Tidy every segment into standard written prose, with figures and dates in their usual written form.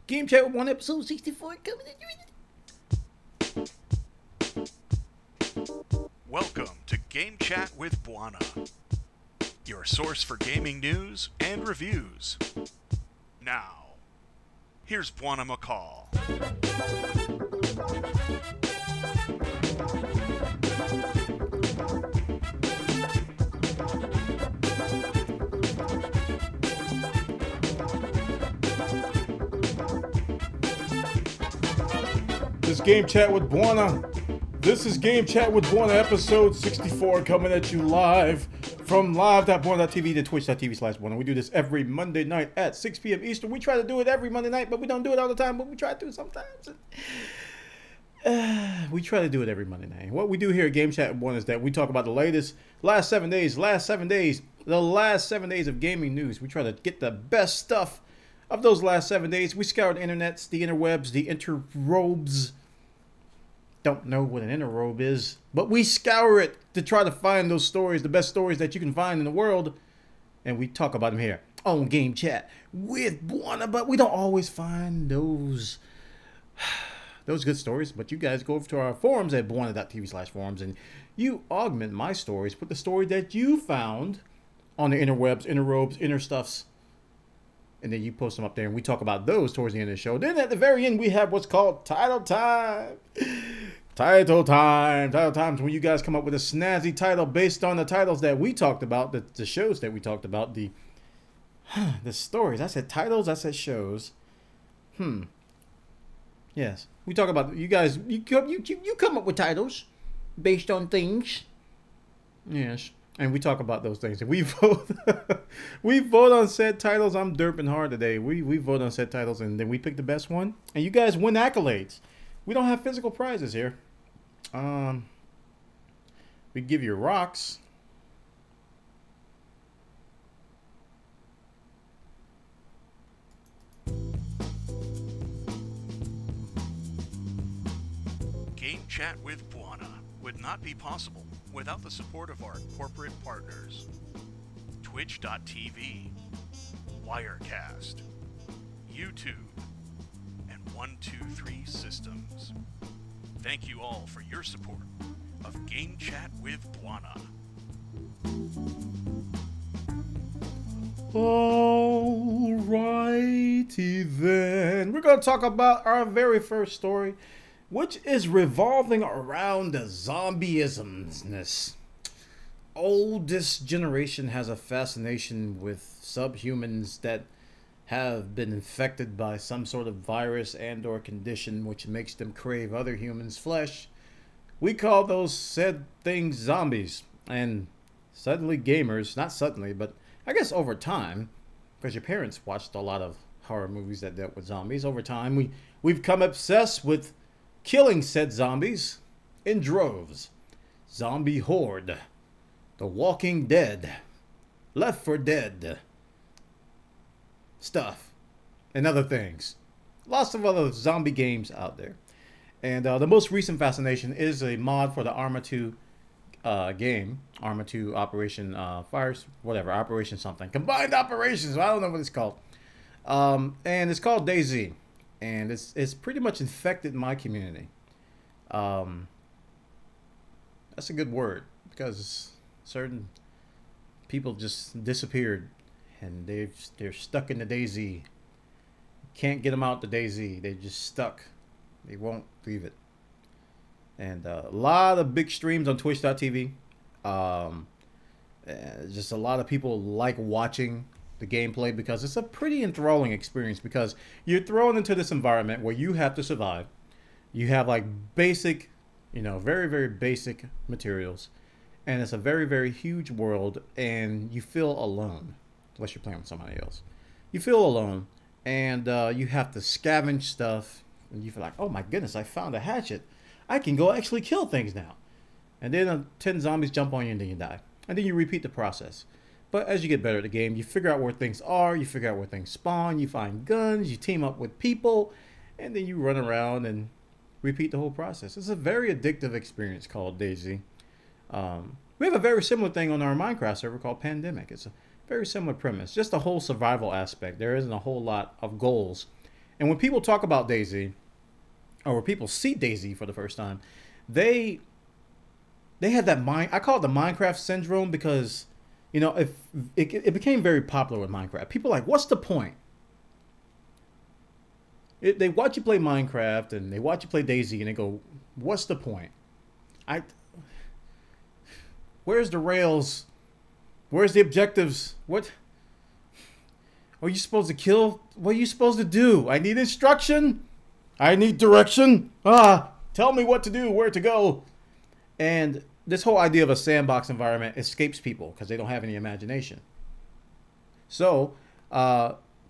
Game Chat with Bwana episode 64 coming at you. Welcome to Game Chat with Bwana, your source for gaming news and reviews. Now, here's Bwana McCall. This Game Chat with Bwana. This is Game Chat with Bwana episode 64 coming at you live from live.bwana.tv to twitch.tv/Bwana. We do this every Monday night at 6 p.m. Eastern. We try to do it every Monday night, but we don't do it all the time, but we try to sometimes. We try to do it every Monday night. What we do here at Game Chat with Bwana is that we talk about the last 7 days of gaming news. We try to get the best stuff of those last 7 days. We scour the internets, the interwebs, the interrobes. Don't know what an interrobe is, but we scour it to try to find those stories, the best stories that you can find in the world, and we talk about them here on Game Chat with Bwana. But we don't always find those good stories. But you guys go over to our forums at bwana.tv/forums, and you augment my stories with the story that you found on the interwebs, interrobes, interstuffs. And then you post them up there, and we talk about those towards the end of the show. Then at the very end, we have what's called Title Time. Title Time. Title Time is when you guys come up with a snazzy title based on the titles that we talked about, the shows that we talked about, the stories. I said titles, I said shows. Yes. We talk about, you guys, you come up with titles based on things. Yes. And we talk about those things. And we vote we vote on said titles. I'm derping hard today. We vote on said titles, and then we pick the best one. And you guys win accolades. We don't have physical prizes here. We give you rocks. Game Chat with Bwana would not be possible without the support of our corporate partners. Twitch.tv, Wirecast, YouTube, and 123 Systems. Thank you all for your support of Game Chat with Bwana. Alrighty then. We're going to talk about our very first story, which is revolving around the zombieismness. This generation has a fascination with subhumans that have been infected by some sort of virus and or condition which makes them crave other humans' flesh. We call those said things zombies. And suddenly gamers, not suddenly, but I guess over time, because your parents watched a lot of horror movies that dealt with zombies, over time we've become obsessed with killing said zombies in droves. Zombie Horde, The Walking Dead, Left 4 Dead stuff, and other things. Lots of other zombie games out there. And the most recent fascination is a mod for the Arma 2 game. Arma 2 Operation Fires, whatever, Operation something. Combined Operations, I don't know what it's called. And it's called DayZ. And it's pretty much infected my community. That's a good word, because certain people just disappeared, and they're stuck in the DayZ. Can't get them out the DayZ. They're just stuck. They won't leave it. And a lot of big streams on Twitch.tv. Just a lot of people like watching the gameplay because it's a pretty enthralling experience, because you're thrown into this environment where you have to survive. You have like basic, very, very basic materials, and it's a very, very huge world, and you feel alone unless you're playing with somebody else. You feel alone, and you have to scavenge stuff, and you feel like, oh my goodness, I found a hatchet. I can go actually kill things now. And then 10 zombies jump on you, and then you die. And then you repeat the process. But as you get better at the game, you figure out where things are, you figure out where things spawn, you find guns, you team up with people, and then you run around and repeat the whole process. It's a very addictive experience called DayZ. We have a very similar thing on our Minecraft server called Pandemic. It's a very similar premise, just a whole survival aspect. There isn't a whole lot of goals And when people talk about DayZ, or when people see DayZ for the first time, they had that mind. I call it the Minecraft syndrome because, you know, if it became very popular with Minecraft. People are like, what's the point? They watch you play Minecraft and they watch you play DayZ and they go, what's the point? Where's the rails? Where's the objectives? What? Are you supposed to kill? What are you supposed to do? I need instruction. I need direction. Tell me what to do, where to go. And this whole idea of a sandbox environment escapes people because they don't have any imagination. So,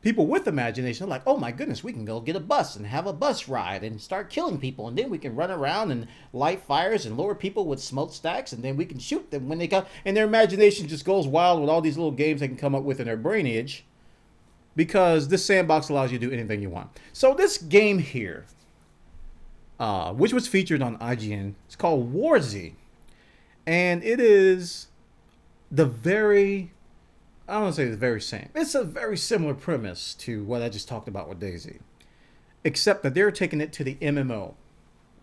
people with imagination are like, oh my goodness, we can go get a bus and have a bus ride and start killing people. And then we can run around and light fires and lure people with smokestacks. And then we can shoot them when they come. And their imagination just goes wild with all these little games they can come up with in their brain age. Because this sandbox allows you to do anything you want. So this game here, which was featured on IGN, it's called WarZ. And it is the very... I don't want to say the very same. It's a very similar premise to what I just talked about with DayZ. Except that they're taking it to the MMO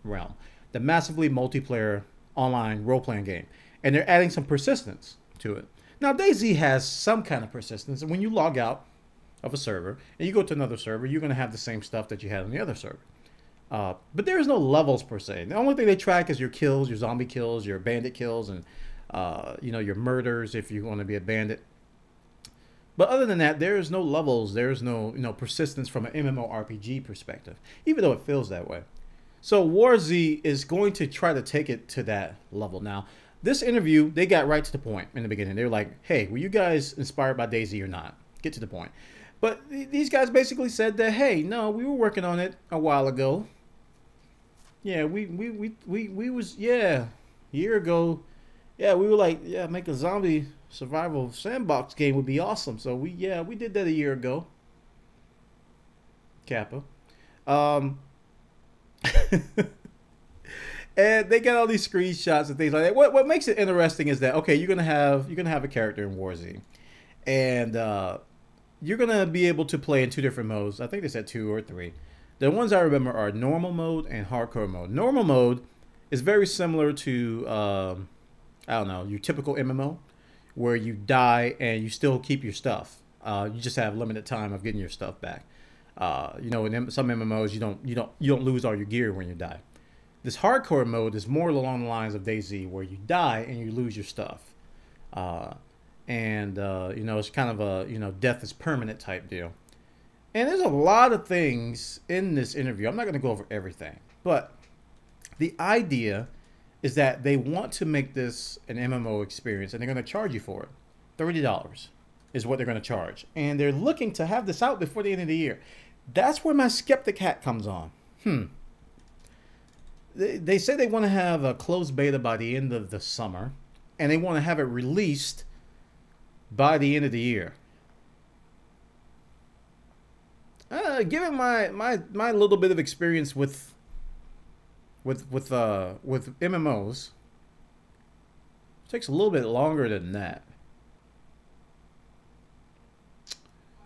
realm. The massively multiplayer online role-playing game. And they're adding some persistence to it. Now, DayZ has some kind of persistence. And when you log out of a server and you go to another server, you're going to have the same stuff that you had on the other server. But there's no levels per se. The only thing they track is your kills, your zombie kills, your bandit kills, and you know, your murders if you want to be a bandit. But other than that, there is no levels. There is no, you know, persistence from an MMORPG perspective, even though it feels that way. So WarZ is going to try to take it to that level. Now, this interview, they got right to the point in the beginning. They were like, hey, were you guys inspired by DayZ or not? Get to the point. But these guys basically said that, hey, no, we were working on it a while ago. Yeah, we was, yeah, a year ago. Yeah, we were like, yeah, make a zombie survival sandbox game would be awesome. So we did that a year ago. Kappa. And they got all these screenshots and things like that. What makes it interesting is that, okay, you're gonna have a character in WarZ, and you're gonna be able to play in 2 different modes. I think they said 2 or 3. The ones I remember are normal mode and hardcore mode. Normal mode is very similar to I don't know, your typical MMO, where you die and you still keep your stuff. You just have limited time of getting your stuff back. You know, in some MMOs, you don't lose all your gear when you die. This hardcore mode is more along the lines of DayZ, where you die and you lose your stuff. You know, it's kind of a, you know, death is permanent type deal. And there's a lot of things in this interview. I'm not going to go over everything, but the idea is that they want to make this an MMO experience, and they're going to charge you for it. $30 is what they're going to charge. And they're looking to have this out before the end of the year. That's where my skeptic hat comes on. They say they want to have a closed beta by the end of the summer, and they want to have it released by the end of the year. Given my little bit of experience with MMOs, it takes a little bit longer than that.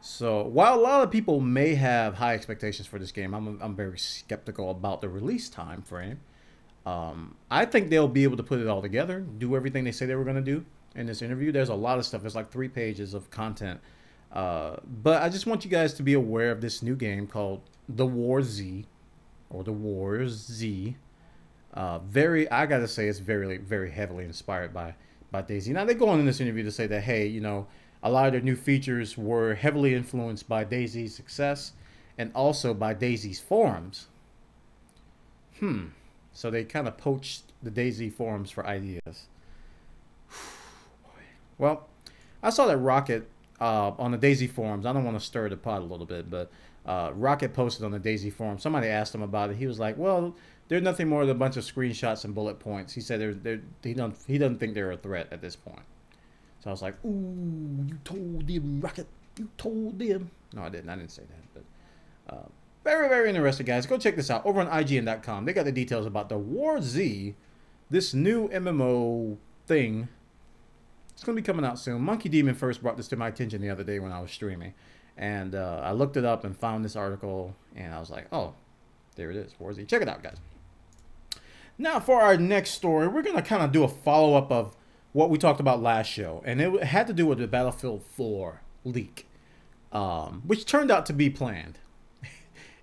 So while a lot of people may have high expectations for this game, I'm very skeptical about the release time frame. I think they'll be able to put it all together, do everything they say they were going to do in this interview. There's a lot of stuff. There's like 3 pages of content. But I just want you guys to be aware of this new game called the WarZ, or the WarZ. I gotta say, it's very, very heavily inspired by DayZ. Now, they go on in this interview to say that, hey, you know, a lot of their new features were heavily influenced by DayZ's success and also by DayZ's forums. So they kind of poached the DayZ forums for ideas. Well, I saw that Rocket on the DayZ forums. I don't want to stir the pot a little bit, but Rocket posted on the DayZ forum. Somebody asked him about it. He was like, well, they're nothing more than a bunch of screenshots and bullet points. He said he doesn't think they're a threat at this point. So I was like, ooh, you told them, Rocket. You told them. No, I didn't. I didn't say that. But very, very interesting, guys. Go check this out over on IGN.com. They got the details about the WarZ, this new MMO thing. It's going to be coming out soon. Monkey Demon first brought this to my attention the other day when I was streaming. And I looked it up and found this article, and I was like, oh, there it is. Warzy. Check it out, guys. Now, for our next story, we're going to kind of do a follow-up of what we talked about last show. And it had to do with the Battlefield 4 leak, which turned out to be planned.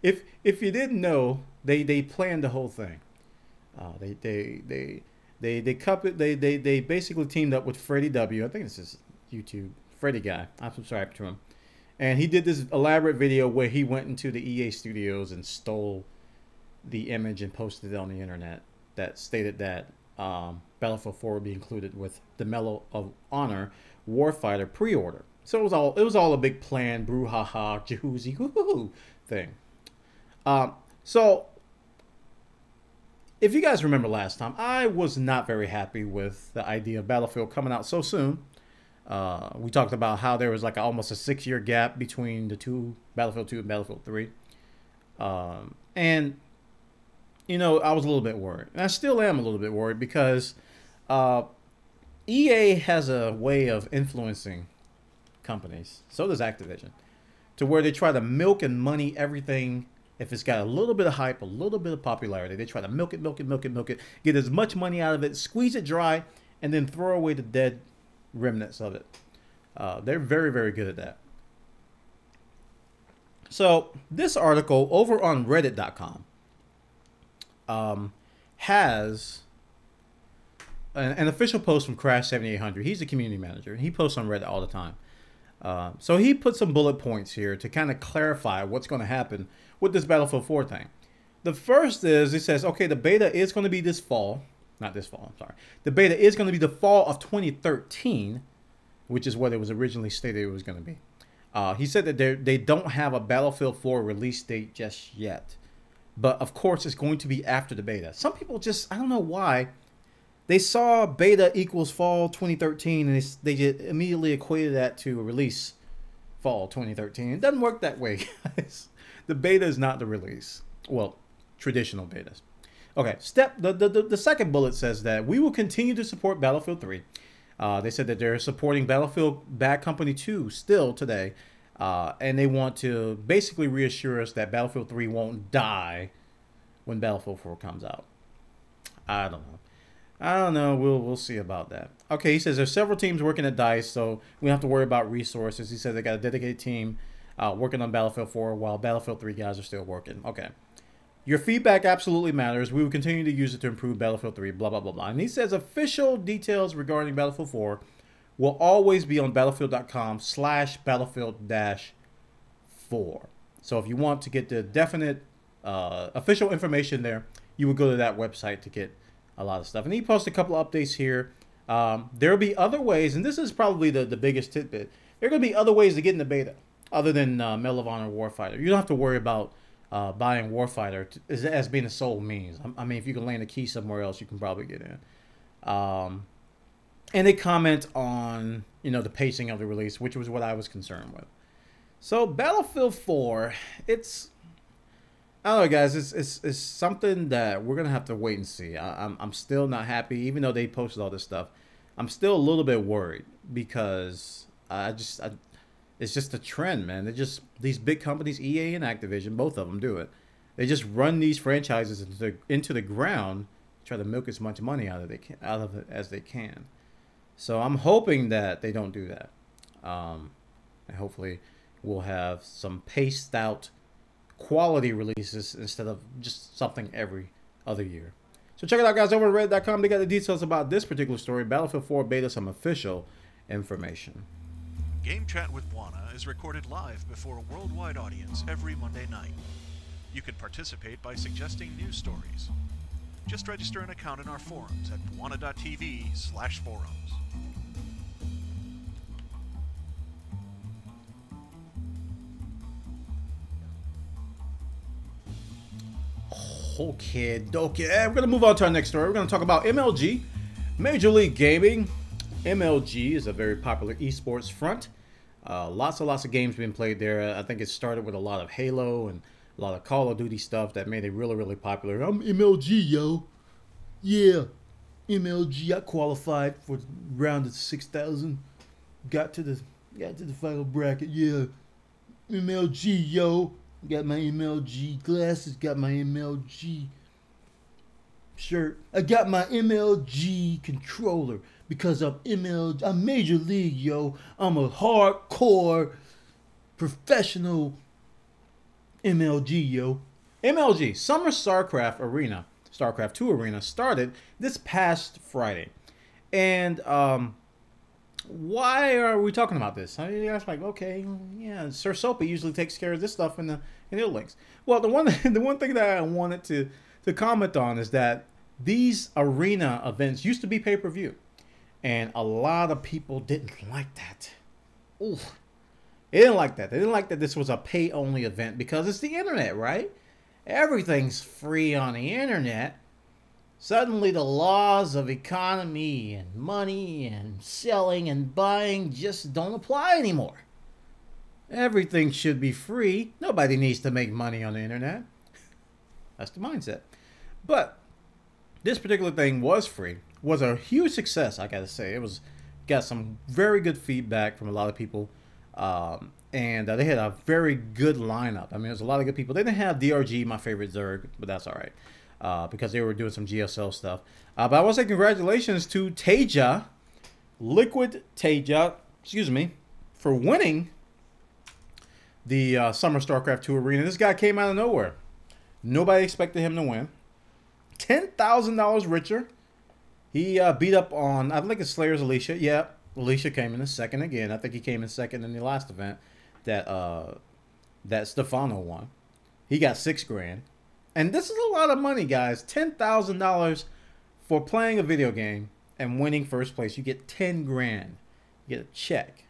If you didn't know, they planned the whole thing. They basically teamed up with Freddie W. I think it's his YouTube, Freddie guy. I'm subscribed to him. And he did this elaborate video where he went into the EA studios and stole the image and posted it on the internet that stated that Battlefield 4 would be included with the Medal of Honor Warfighter pre-order. So it was all a big plan, brouhaha, jahoozy, hoo-hoo thing. So if you guys remember last time, I was not very happy with the idea of Battlefield coming out so soon. We talked about how there was like almost a 6-year gap between the two, Battlefield 2 and Battlefield 3. And, you know, I was a little bit worried. And I still am a little bit worried because EA has a way of influencing companies. So does Activision. To where they try to milk and money everything. If it's got a little bit of hype, a little bit of popularity, they try to milk it, get as much money out of it, squeeze it dry, and then throw away the dead remnants of it. They're very, very good at that. So this article over on reddit.com has an official post from Crash 7800. He's a community manager. He posts on Reddit all the time. So he put some bullet points here to kind of clarify what's going to happen with this Battlefield 4 thing. The first is, he says, okay, the beta is going to be this fall. Not this fall, I'm sorry. The beta is going to be the fall of 2013, which is what it was originally stated it was going to be. He said that they don't have a Battlefield 4 release date just yet. But, of course, it's going to be after the beta. Some people just, I don't know why, they saw beta equals fall 2013, and they just immediately equated that to a release fall 2013. It doesn't work that way, guys. The beta is not the release. Well, traditional betas. Okay, the second bullet says that we will continue to support Battlefield 3. They said that they're supporting Battlefield Bad Company 2 still today. And they want to basically reassure us that Battlefield 3 won't die when Battlefield 4 comes out. I don't know. We'll see about that. Okay, he says there's several teams working at DICE, so we don't have to worry about resources. He says they got a dedicated team working on Battlefield 4 while Battlefield 3 guys are still working. Okay. Your feedback absolutely matters. We will continue to use it to improve Battlefield 3, blah, blah, blah, blah. And he says official details regarding Battlefield 4 will always be on battlefield.com/battlefield-4. So if you want to get the definite official information there, you would go to that website to get a lot of stuff. And he posted a couple of updates here. There'll be other ways, and this is probably the biggest tidbit. There are going to be other ways to get in the beta other than Medal of Honor Warfighter. You don't have to worry about buying Warfighter as being the sole means. I mean, if you can land a key somewhere else, you can probably get in. And they comment on, you know, the pacing of the release, which was what I was concerned with. So Battlefield 4, it's, I don't know, guys, it's something that we're gonna have to wait and see. I'm still not happy, even though they posted all this stuff. I'm still a little bit worried because it's just a trend, man. These big companies, EA and Activision, both of them do it. They just run these franchises into the ground, try to milk as much money out of it as they can. So I'm hoping that they don't do that. And hopefully we'll have some paced out quality releases instead of just something every other year. So check it out, guys, over at reddit.com. They got the details about this particular story. Battlefield 4 beta, some official information. Game Chat with Bwana is recorded live before a worldwide audience every Monday night. You can participate by suggesting news stories. Just register an account in our forums at bwana.tv/forums. Okay, dokie. We're going to move on to our next story. We're going to talk about MLG, Major League Gaming. MLG is a very popular esports front. Lots of games being played there. I think it started with a lot of Halo and a lot of Call of Duty stuff that made it really, really popular. I'm MLG, yo. Yeah, MLG. I qualified for round of 6,000. Got to the final bracket. Yeah. MLG, yo. Got my MLG glasses, got my MLG shirt. I got my MLG controller because I'm Major League, yo. I'm a hardcore professional MLG, yo. MLG, Summer Starcraft Arena, Starcraft 2 Arena, started this past Friday. And why are we talking about this? I mean, like, okay, yeah, Sir Soapy usually takes care of this stuff in the links. Well, the one thing that I wanted to comment on is that these arena events used to be pay-per-view, and a lot of people didn't like that. Ooh, they didn't like that. They didn't like that this was a pay-only event because it's the internet, right? Everything's free on the internet. Suddenly the laws of economy and money and selling and buying just don't apply anymore. Everything should be free. Nobody needs to make money on the internet. That's the mindset. But this particular thing was free. Was a huge success, I gotta say. It got some very good feedback from a lot of people. And they had a very good lineup. I mean, there's a lot of good people. They didn't have DRG, my favorite Zerg, but that's all right. Because they were doing some GSL stuff. But I want to say congratulations to Teja, Liquid Teja, excuse me, for winning the Summer StarCraft 2 Arena. This guy came out of nowhere. Nobody expected him to win. $10,000 richer. He beat up on, I think it's Slayer's Alicia. Yeah, Alicia came in a second again. I think he came in second in the last event that Stefano won. He got $6 grand. And this is a lot of money, guys. $10,000 for playing a video game and winning first place. You get 10 grand. You get a check.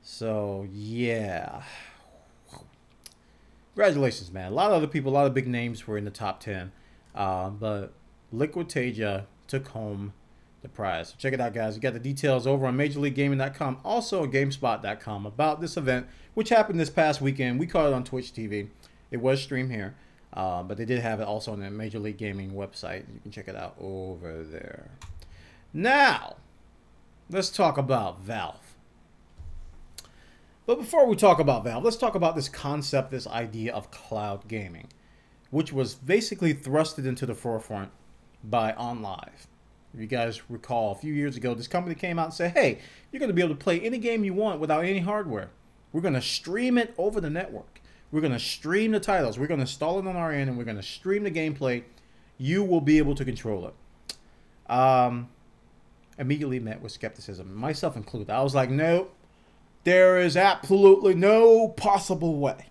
So, yeah. Congratulations, man. A lot of other people, a lot of big names were in the top 10. But Liquid Teja took home the prize. So check it out, guys. You got the details over on MajorLeagueGaming.com, also on GameSpot.com about this event, which happened this past weekend. We caught it on Twitch TV. It was streamed here. But they did have it also on the Major League Gaming website. You can check it out over there. Now, let's talk about Valve. But before we talk about Valve, let's talk about this concept, this idea of cloud gaming, which was basically thrusted into the forefront by OnLive. If you guys recall, a few years ago, this company came out and said, hey, you're going to be able to play any game you want without any hardware. We're going to stream it over the network. We're going to stream the titles. We're going to install it on our end, and we're going to stream the gameplay. You will be able to control it. Immediately met with skepticism, myself included. I was like, nope, there is absolutely no possible way.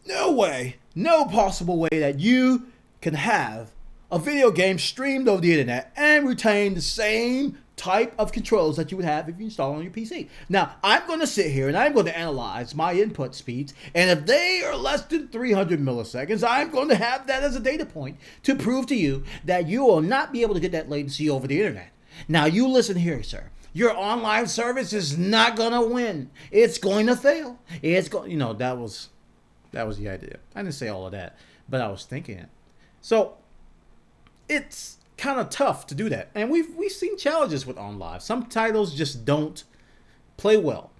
No way, no possible way that you can have a video game streamed over the internet and retain the same type of controls that you would have if you install on your PC. Now, I'm going to sit here and I'm going to analyze my input speeds, and if they are less than 300 milliseconds, I'm going to have that as a data point to prove to you that you will not be able to get that latency over the internet. Now, you listen here, sir. Your online service is not going to win. It's going to fail. It's going, you know, that was the idea. I didn't say all of that, but I was thinking it. So, it's kind of tough to do that, and we've seen challenges with OnLive. Some titles just don't play well.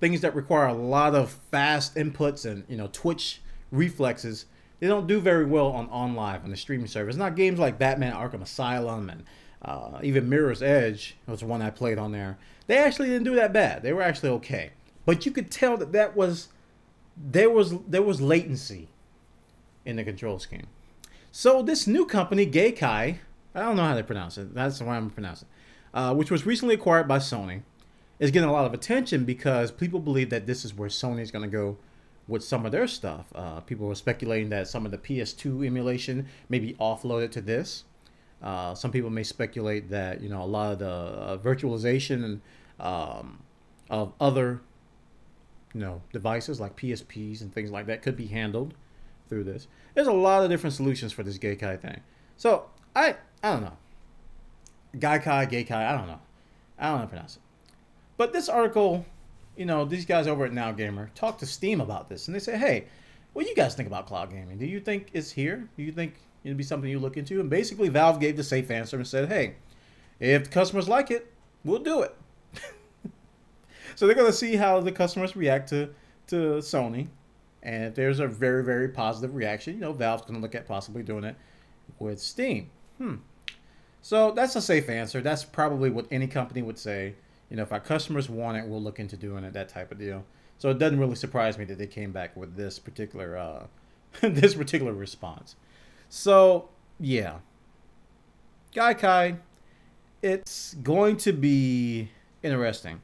Things that require a lot of fast inputs and, you know, Twitch reflexes, they don't do very well on OnLive on the streaming service. Not games like Batman Arkham Asylum and even Mirror's Edge was one I played on there. They actually didn't do that bad. They were actually okay, but you could tell that there was latency in the control scheme. So this new company, Gaikai, I don't know how they pronounce it. That's the way I'm pronouncing it. Which was recently acquired by Sony, is getting a lot of attention because people believe that this is where Sony is going to go with some of their stuff. People were speculating that some of the PS2 emulation may be offloaded to this. Some people may speculate that, you know, a lot of the virtualization of other, you know, devices like PSPs and things like that could be handled through this. There's a lot of different solutions for this Gaikai thing. So I don't know. Gaikai, I don't know. I don't know how to pronounce it. But this article, you know, these guys over at Now Gamer talked to Steam about this, and they say, hey, what do you guys think about cloud gaming? Do you think it's here? Do you think it'd be something you look into? And basically, Valve gave the safe answer and said, hey, if the customers like it, we'll do it. So they're going to see how the customers react to to Sony. And if there's a very, very positive reaction, you know, Valve's going to look at possibly doing it with Steam. So that's a safe answer. That's probably what any company would say. You know, if our customers want it, we'll look into doing it, that type of deal. So it doesn't really surprise me that they came back with this particular this particular response. So, yeah. Gaikai, it's going to be interesting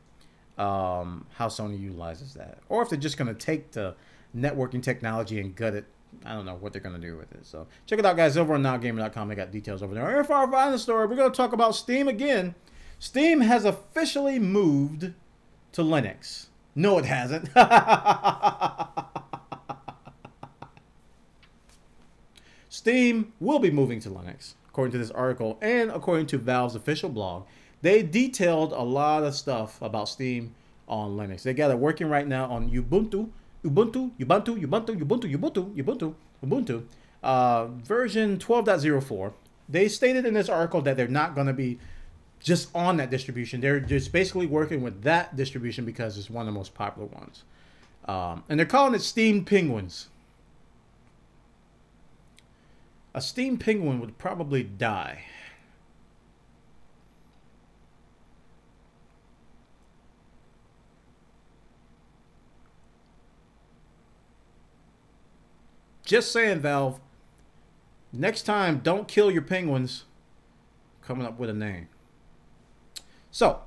how Sony utilizes that. Or if they're just going to take the networking technology and gut it. I don't know what they're going to do with it. So check it out, guys, over on nowgamer.com. They got details over there. And for our final story, we're going to talk about Steam again. Steam has officially moved to Linux. No, it hasn't. Steam will be moving to Linux, according to this article, and according to Valve's official blog. They detailed a lot of stuff about Steam on Linux. They got it working right now on Ubuntu, version 12.04. They stated in this article that they're not going to be just on that distribution. They're just basically working with that distribution because it's one of the most popular ones. And they're calling it Steam Penguins. A Steam Penguin would probably die. Just saying, Valve. Next time, don't kill your penguins. Coming up with a name. So,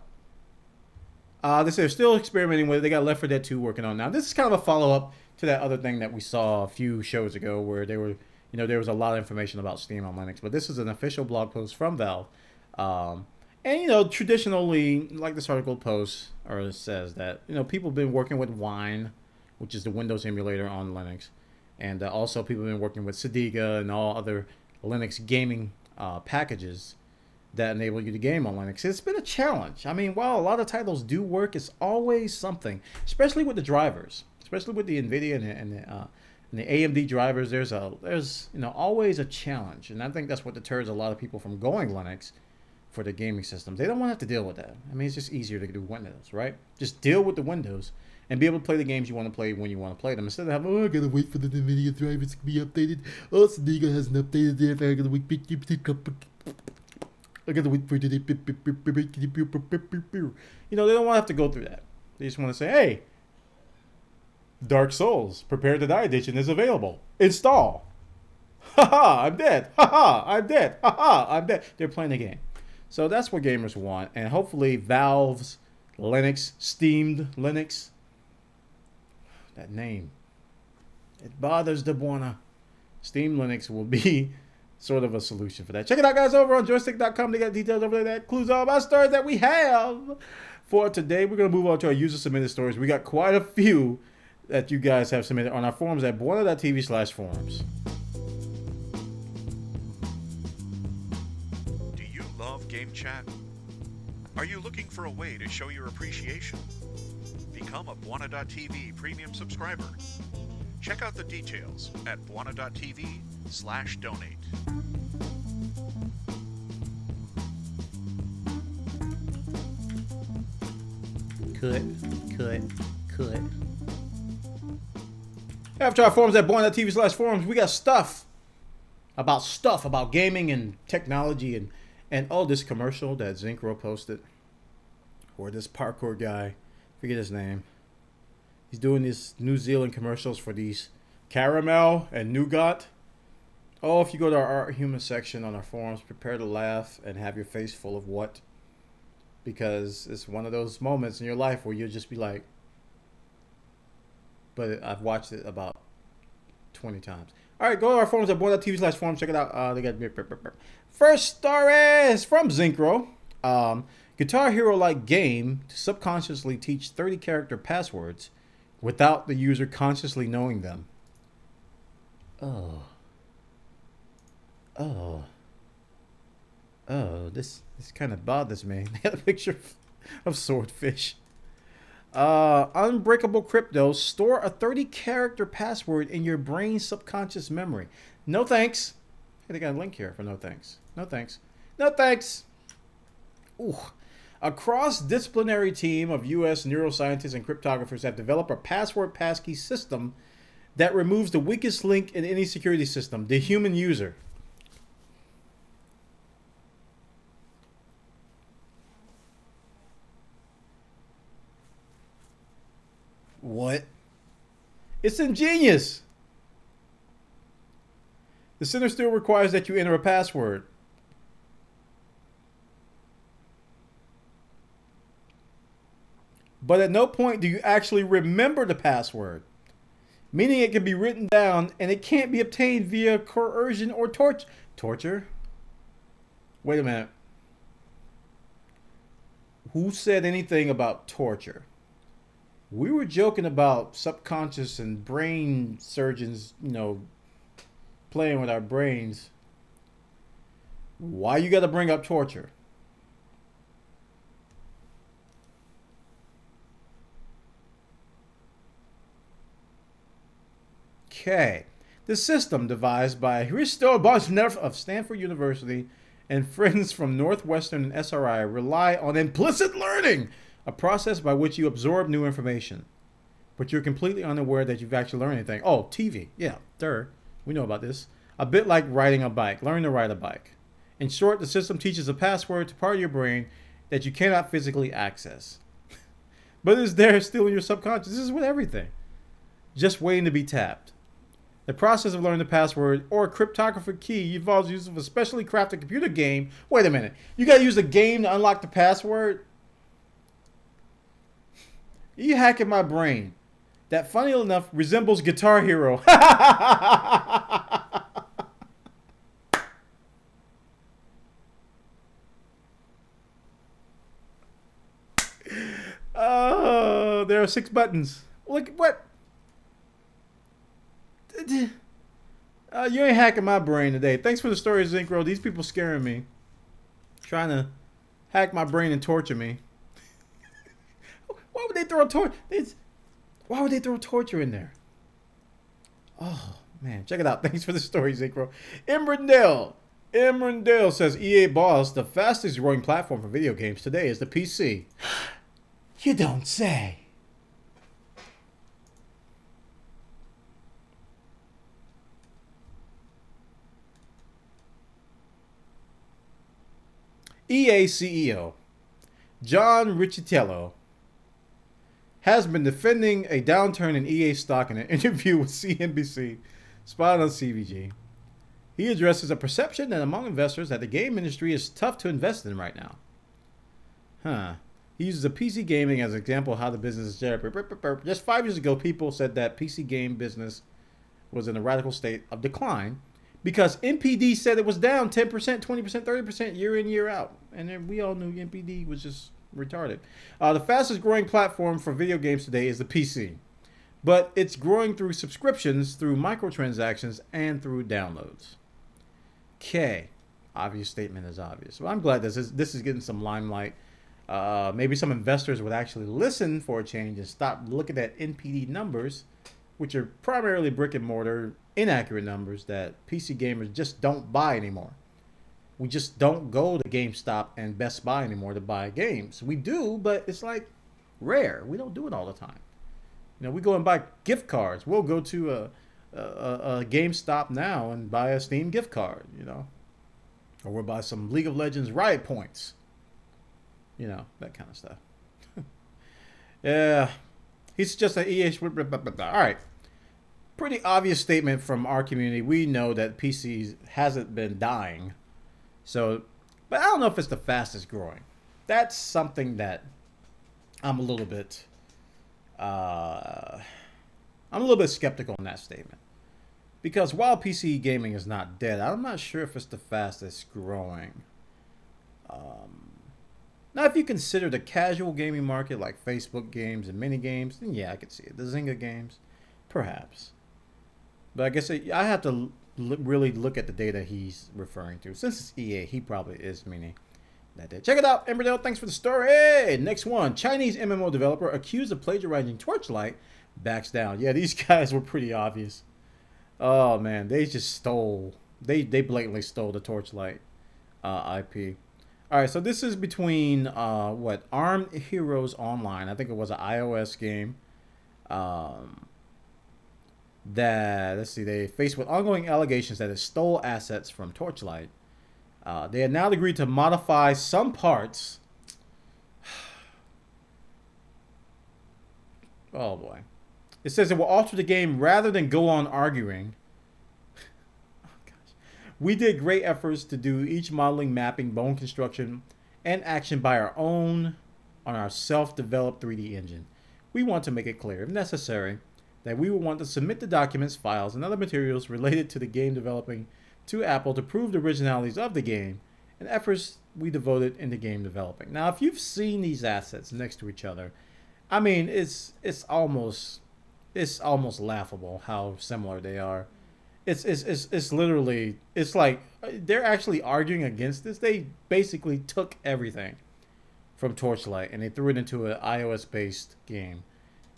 they say they're still experimenting with it. They got Left 4 Dead 2 working on now. This is kind of a follow-up to that other thing that we saw a few shows ago where they were, you know, there was a lot of information about Steam on Linux. But this is an official blog post from Valve. And, you know, traditionally, like this article posts, or it says that, you know, people have been working with Wine, which is the Windows emulator on Linux. And also people have been working with Sediga and all other Linux gaming packages that enable you to game on Linux. It's been a challenge. I mean, while a lot of titles do work, it's always something, especially with the drivers, especially with the NVIDIA and the AMD drivers. There's you know, always a challenge, and I think that's what deters a lot of people from going Linux for the gaming systems. They don't want to have to deal with that. I mean, it's just easier to do Windows, right? Just deal with the Windows and be able to play the games you want to play when you want to play them, instead of having, oh, I gotta wait for the NVIDIA drivers to be updated. Oh, Sediga hasn't updated it. I gotta wait. I gotta wait for the. You know, they don't want to have to go through that. They just want to say, hey, Dark Souls Prepare to Die edition is available. Install. Haha, I'm dead. Haha, I'm dead. Haha, I'm dead. They're playing the game. So that's what gamers want, and hopefully Valve's Linux, Steamed Linux. That name, it bothers the Bwana. Steam Linux will be sort of a solution for that. Check it out, guys, over on joystick.com. They got details over there that includes all my stories that we have for today. We're going to move on to our user-submitted stories. We got quite a few that you guys have submitted on our forums at bwana.tv/forums. Do you love Game Chat? Are you looking for a way to show your appreciation? Become a Bwana.tv premium subscriber. Check out the details at bwana.tv/donate. Cut. After our forums at Bwana.tv/forums, we got stuff about gaming and technology and oh, this commercial that Zincro posted, or this parkour guy, forget his name. He's doing these New Zealand commercials for these caramel and nougat. Oh, if you go to our Art Human section on our forums, prepare to laugh and have your face full of what? Because it's one of those moments in your life where you'll just be like, but I've watched it about 20 times. All right, go to our forums at Bwana.tv/forums. Check it out. They got first stories from Zincro. Guitar Hero-like game to subconsciously teach 30-character passwords without the user consciously knowing them. This kind of bothers me. They had a picture of Swordfish. Unbreakable Crypto, store a 30-character password in your brain's subconscious memory. No thanks. Hey, they got a link here for no thanks. No thanks. No thanks. Ooh. A cross-disciplinary team of U.S. neuroscientists and cryptographers have developed a password passkey system that removes the weakest link in any security system, the human user. What? It's ingenious. The center still requires that you enter a password. But at no point do you actually remember the password, meaning it can be written down and it can't be obtained via coercion or torture. Wait a minute. Who said anything about torture? We were joking about subconscious and brain surgeons, you know, playing with our brains. Why you got to bring up torture? Okay. The system devised by Hristo Bosnev of Stanford University and friends from Northwestern and SRI rely on implicit learning, a process by which you absorb new information, but you're completely unaware that you've actually learned anything. Oh, TV. Yeah, we know about this. A bit like riding a bike. Learn to ride a bike. In short, the system teaches a password to part of your brain that you cannot physically access. But it's there still in your subconscious. This is with everything. Just waiting to be tapped. The process of learning the password or cryptographic key involves use of a specially crafted computer game. Wait a minute. You got to use a game to unlock the password? You hacking my brain. That, funny enough, resembles Guitar Hero. Oh, there are 6 buttons. Look, what? You ain't hacking my brain today. Thanks for the story, Zincro. These people scaring me. Trying to hack my brain and torture me. Why would they throw Why would they throw torture in there? Oh, man. Check it out. Thanks for the story, Zincro. Imrandale says, EA boss, the fastest growing platform for video games today is the PC. You don't say. EA CEO John Riccitiello has been defending a downturn in EA stock in an interview with CNBC, spotted on CVG. He addresses a perception that among investors that the game industry is tough to invest in right now. He uses the PC gaming as an example of how the business is generated. Just 5 years ago, people said that PC game business was in a radical state of decline because NPD said it was down 10%, 20%, 30% year in, year out. And then we all knew NPD was just retarded. The fastest growing platform for video games today is the PC. But it's growing through subscriptions, through microtransactions, and through downloads. Okay. Obvious statement is obvious. Well, I'm glad this is getting some limelight. Maybe some investors would actually listen for a change and stop looking at NPD numbers, which are primarily brick and mortar, inaccurate numbers that PC gamers just don't buy anymore. We just don't go to GameStop and Best Buy anymore to buy games. We do, but it's like rare. We don't do it all the time. You know, we go and buy gift cards. We'll go to a GameStop now and buy a Steam gift card, you know. Or we'll buy some League of Legends Riot Points. You know, that kind of stuff. Yeah. He's just an EA. All right. Pretty obvious statement from our community. We know that PCs hasn't been dying. So, but I don't know if it's the fastest growing. That's something that I'm a little bit skeptical on that statement. Because while PC gaming is not dead, I'm not sure if it's the fastest growing. Now, if you consider the casual gaming market like Facebook games and mini games, then yeah, I could see it. The Zynga games, perhaps. But I guess I have to really look at the data he's referring to. Since it's EA, he probably is meaning that data. Check it out, Emberdale. Thanks for the story. Hey, next one. Chinese MMO developer accused of plagiarizing Torchlight backs down. Yeah, these guys were pretty obvious. Oh, man. They just stole. They blatantly stole the Torchlight IP. All right, so this is between what, Armed Heroes Online. I think it was an iOS game. That, let's see, they faced with ongoing allegations that it stole assets from Torchlight. They had now agreed to modify some parts. Oh boy. It says it will alter the game rather than go on arguing. Oh, gosh. We did great efforts to do each modeling, mapping, bone construction, and action by our own on our self-developed 3D engine. We want to make it clear, if necessary, that we will want to submit the documents, files, and other materials related to the game developing to Apple to prove the originalities of the game and efforts we devoted into game developing. Now, if you've seen these assets next to each other, I mean, it's almost laughable how similar they are. It's literally, it's like they're actually arguing against this. They basically took everything from Torchlight and they threw it into an iOS based game.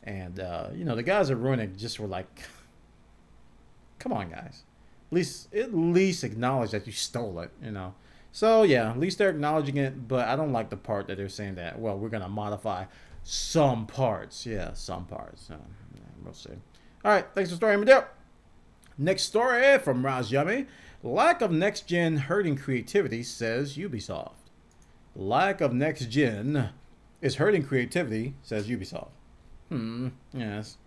And you know, the guys that ruined it just were like, come on guys. At least acknowledge that you stole it, you know. So yeah, at least they're acknowledging it, but I don't like the part that they're saying that, well, we're gonna modify some parts. Yeah, some parts. We'll see. All right, thanks for story, Madeo. Next story from Raz Yummy. Lack of next-gen hurting creativity, says Ubisoft. Lack of next-gen is hurting creativity, says Ubisoft. Yes.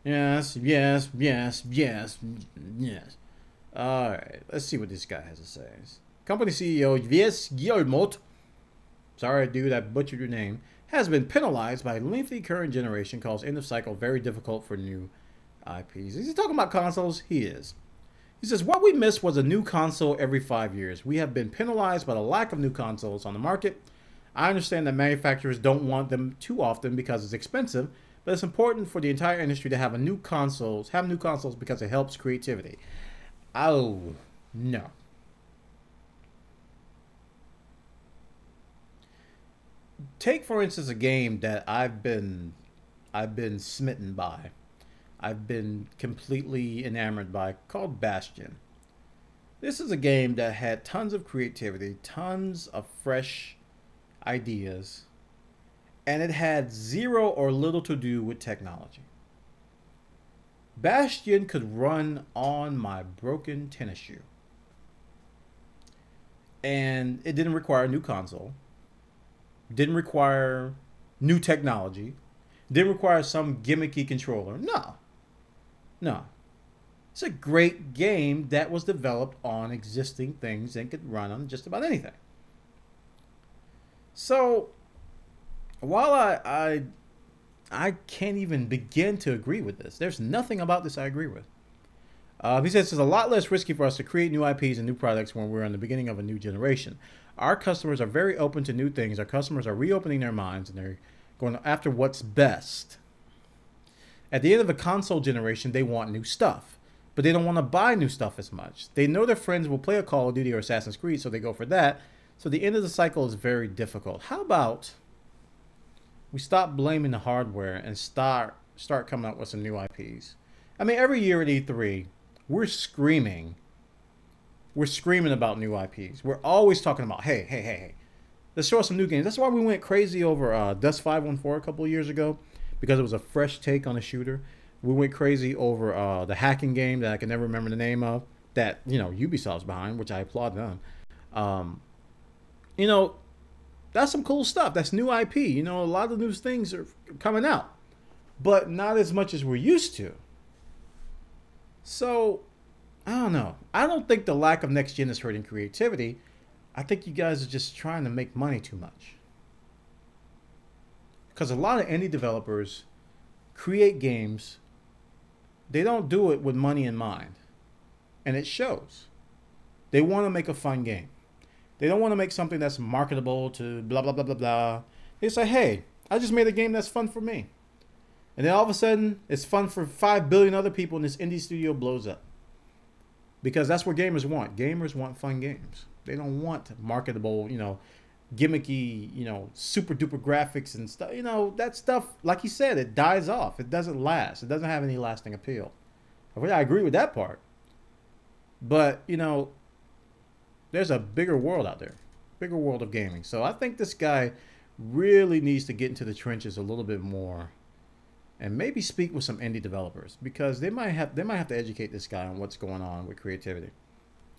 Yes, yes, yes, yes, yes. All right, let's see what this guy has to say. Company CEO Vies Guillemot, sorry dude, I butchered your name, has been penalized by lengthy current generation, calls end of cycle very difficult for new IPs. Is he talking about consoles? He is. He says, what we missed was a new console every 5 years. We have been penalized by the lack of new consoles on the market. I understand that manufacturers don't want them too often because it's expensive, but it's important for the entire industry to have new consoles because it helps creativity. Oh, no. Take, for instance, a game that I've been smitten by. I've been completely enamored by, called Bastion. This is a game that had tons of creativity, tons of fresh ideas, and it had zero or little to do with technology. Bastion could run on my broken tennis shoe. And it didn't require a new console. Didn't require new technology. Didn't require some gimmicky controller. No. No. It's a great game that was developed on existing things and could run on just about anything. So, while I can't even begin to agree with this, there's nothing about this I agree with. He says it's a lot less risky for us to create new IPs and new products when we're in the beginning of a new generation. Our customers are very open to new things. Our customers are reopening their minds and they're going after what's best. At the end of a console generation, they want new stuff, but they don't want to buy new stuff as much. They know their friends will play a Call of Duty or Assassin's Creed, so they go for that. So the end of the cycle is very difficult. How about we stop blaming the hardware and start coming up with some new IPs? I mean, every year at E3, we're screaming about new IPs. We're always talking about, hey, let's show us some new games. That's why we went crazy over Dust 514 a couple of years ago, because it was a fresh take on a shooter. We went crazy over the hacking game that I can never remember the name of, that, you know, Ubisoft's behind, which I applaud them. You know, that's some cool stuff. That's new IP. You know, a lot of new things are coming out, but not as much as we're used to. So, I don't know. I don't think the lack of next gen is hurting creativity. I think you guys are just trying to make money too much. Because a lot of indie developers create games, they don't do it with money in mind. And it shows. They want to make a fun game. They don't want to make something that's marketable to blah, blah, blah, blah, blah. They say, hey, I just made a game that's fun for me. And then all of a sudden, it's fun for 5 billion other people and this indie studio blows up. Because that's what gamers want. Gamers want fun games. They don't want marketable, you know, gimmicky, you know, super duper graphics and stuff. You know, that stuff, like you said, it dies off. It doesn't last. It doesn't have any lasting appeal. I agree with that part. But, you know, there's a bigger world out there. Bigger world of gaming. So I think this guy really needs to get into the trenches a little bit more, and maybe speak with some indie developers, because they might have to educate this guy on what's going on with creativity.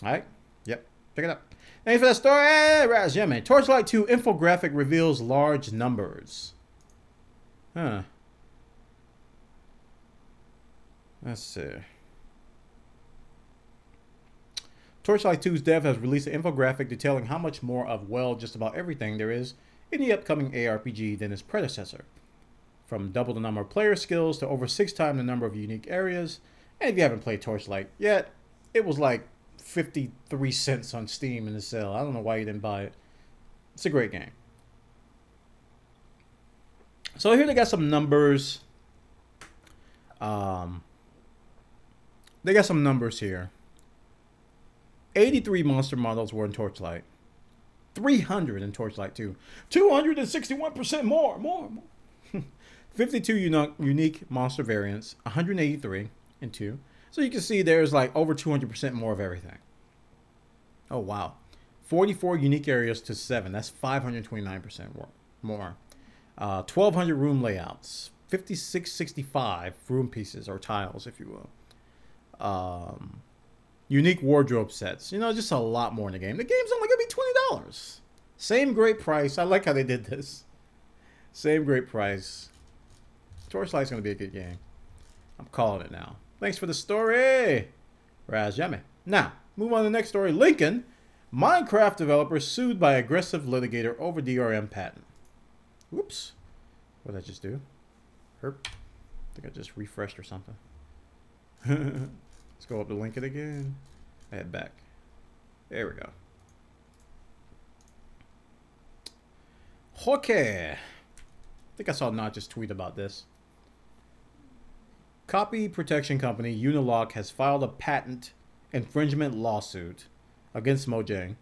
All right. Yep. Check it out. Thanks for that story, Raz. Yeah, man. Torchlight 2 infographic reveals large numbers. Huh. Let's see. Torchlight 2's dev has released an infographic detailing how much more of, well, just about everything there is in the upcoming ARPG than its predecessor. From double the number of player skills to over 6 times the number of unique areas. And if you haven't played Torchlight yet, it was like 53 cents on Steam in the sale. I don't know why you didn't buy it. It's a great game. So here they got some numbers. They got some numbers here. 83 monster models were in Torchlight. 300 in Torchlight 2. 261% more. 52 unique monster variants. 183 in 2. So you can see there's like over 200% more of everything. Oh, wow. 44 unique areas to 7. That's 529% more. 1,200 room layouts. 5665 room pieces or tiles, if you will. Unique wardrobe sets. You know, just a lot more in the game. The game's only going to be $20. Same great price. I like how they did this. Same great price. Torchlight's going to be a good game. I'm calling it now. Thanks for the story, Raz Yummy. Now, move on to the next story. Lincoln, Minecraft developer sued by aggressive litigator over DRM patent. Whoops. What did I just do? Herp. I think I just refreshed or something. Let's go up to Lincoln again. Head back. There we go. Okay. I think I saw Notch's tweet about this. Copy protection company Unilock has filed a patent infringement lawsuit against Mojang.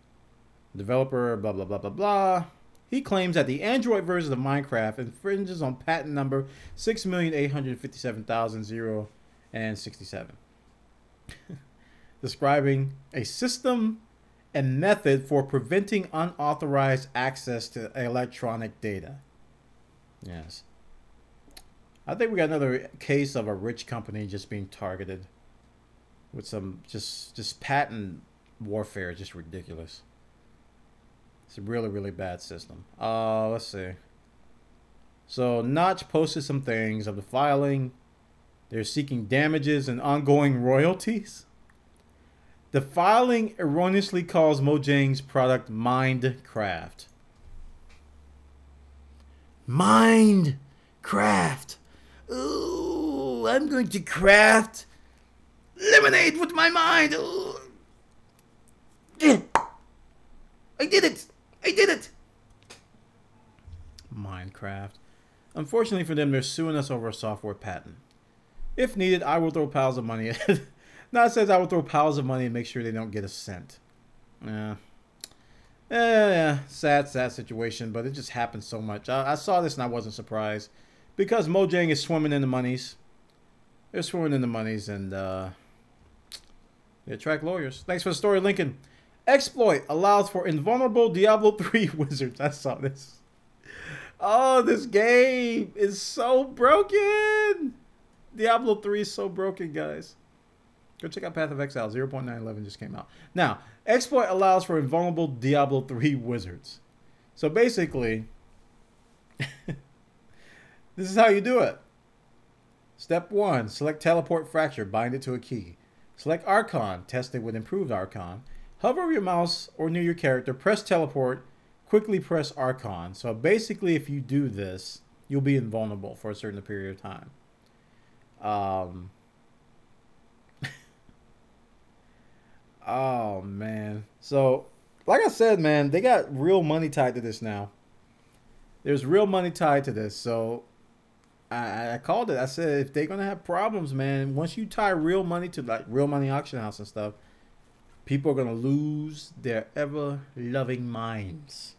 Developer blah blah blah blah blah. He claims that the Android version of Minecraft infringes on patent number 6,857,067, describing a system and method for preventing unauthorized access to electronic data. Yes. I think we got another case of a rich company just being targeted with some just patent warfare. Just ridiculous. It's a really, really bad system. Let's see. So Notch posted some things of the filing. They're seeking damages and ongoing royalties. The filing erroneously calls Mojang's product Minecraft. Minecraft. Ooh, I'm going to craft lemonade with my mind. Ooh. Yeah. I did it. I did it. Minecraft. Unfortunately for them, they're suing us over a software patent. If needed, I will throw piles of money at it. Now it says I will throw piles of money and make sure they don't get a cent. Yeah. Sad situation, but it just happens so much. I saw this and I wasn't surprised. Because Mojang is swimming in the monies. They're swimming in the monies and they attract lawyers. Thanks for the story, Lincoln. Exploit allows for invulnerable Diablo 3 wizards. I saw this. Oh, this game is so broken. Diablo 3 is so broken, guys. Go check out Path of Exile. 0.911 just came out. Now, exploit allows for invulnerable Diablo 3 wizards. So basically, this is how you do it. Step 1, select Teleport Fracture, bind it to a key. Select Archon, test it with Improved Archon. Hover over your mouse or near your character, press Teleport, quickly press Archon. So basically, if you do this, you'll be invulnerable for a certain period of time. Oh, man. So, like I said, man, they got real money tied to this now. There's real money tied to this. So, I called it. I said, if they're going to have problems, man, once you tie real money to, like, real money auction house and stuff, people are going to lose their ever-loving minds.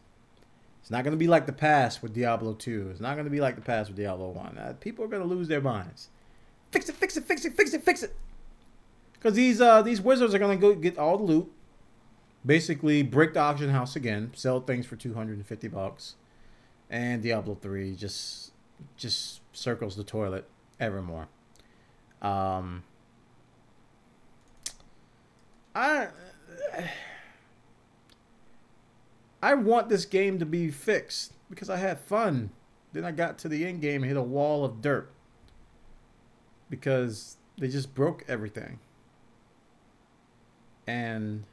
It's not going to be like the past with Diablo 2. It's not going to be like the past with Diablo 1. People are going to lose their minds. Fix it, fix it, fix it, fix it, fix it. Because these wizards are going to go get all the loot. Basically, break the auction house again, sell things for $250, and Diablo 3 just circles the toilet evermore. I want this game to be fixed because I had fun. Then I got to the end game and hit a wall of dirt because they just broke everything. And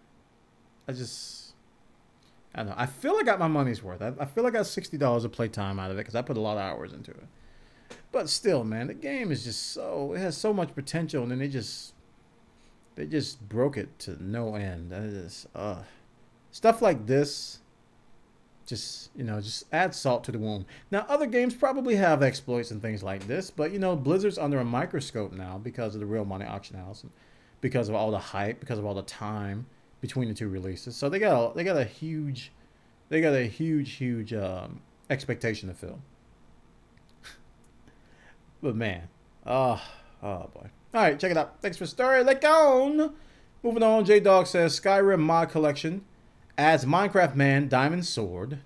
I don't know. I feel I got my money's worth. I feel I got $60 of playtime out of it because I put a lot of hours into it. But still, man, the game is just it has so much potential, and then they just broke it to no end. That is stuff like this. Just add salt to the wound. Now, other games probably have exploits and things like this, but Blizzard's under a microscope now because of the real money auction house, and because of all the hype, because of all the time between the two releases. So they got a huge expectation to fill. But man, oh boy. All right, check it out. Thanks for the story. Let's go. Moving on, J Dog says Skyrim mod collection adds Minecraft Man, Diamond Sword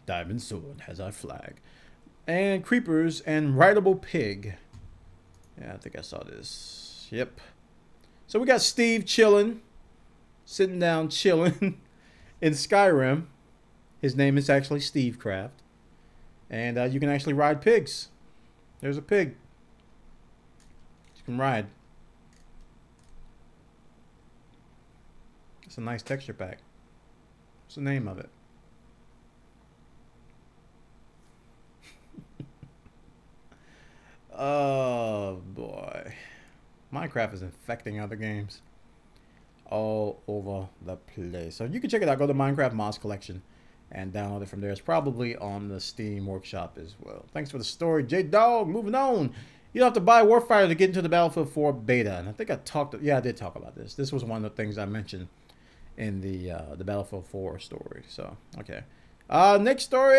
has our flag, and Creepers and Rideable Pig. Yeah, I think I saw this. Yep. So we got Steve sitting down chilling in Skyrim. His name is actually Steve Craft, and you can actually ride pigs. There's a pig. You can ride. It's a nice texture pack. What's the name of it? Oh boy. Minecraft is infecting other games all over the place. So you can check it out. Go to Minecraft Mods Collection and download it from there. It's probably on the Steam Workshop as well. Thanks for the story, J Dog. Moving on. You don't have to buy Warfighter to get into the Battlefield 4 beta. And I think I did talk about this. This was one of the things I mentioned in the Battlefield 4 story. So, okay. Next story,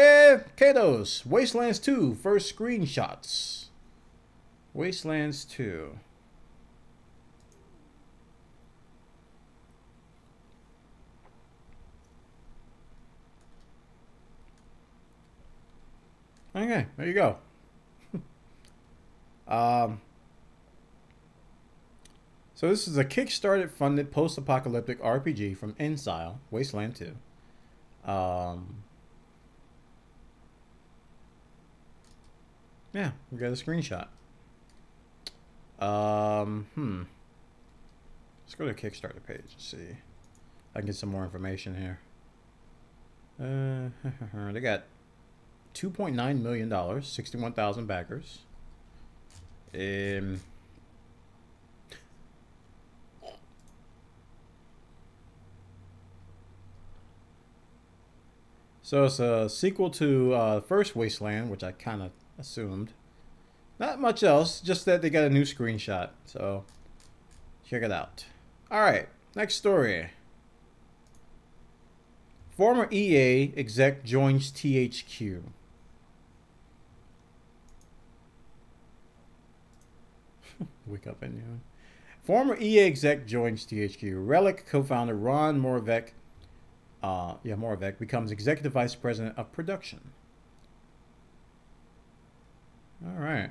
Kados, Wastelands 2, first screenshots. Wastelands 2. Okay, there you go. So this is a Kickstarter funded post-apocalyptic RPG from Insile, Wasteland 2. Yeah, we got a screenshot. Let's go to the Kickstarter page and see. I can get some more information here. They got $2.9 million, 61,000 backers. So it's a sequel to first Wasteland, which I kind of assumed. Not much else, just that they got a new screenshot. So check it out. All right, next story. Former EA exec joins THQ. Wake up in you. Former EA exec joins THQ. Relic co-founder Ron Moravec, Moravec becomes executive vice president of production. All right.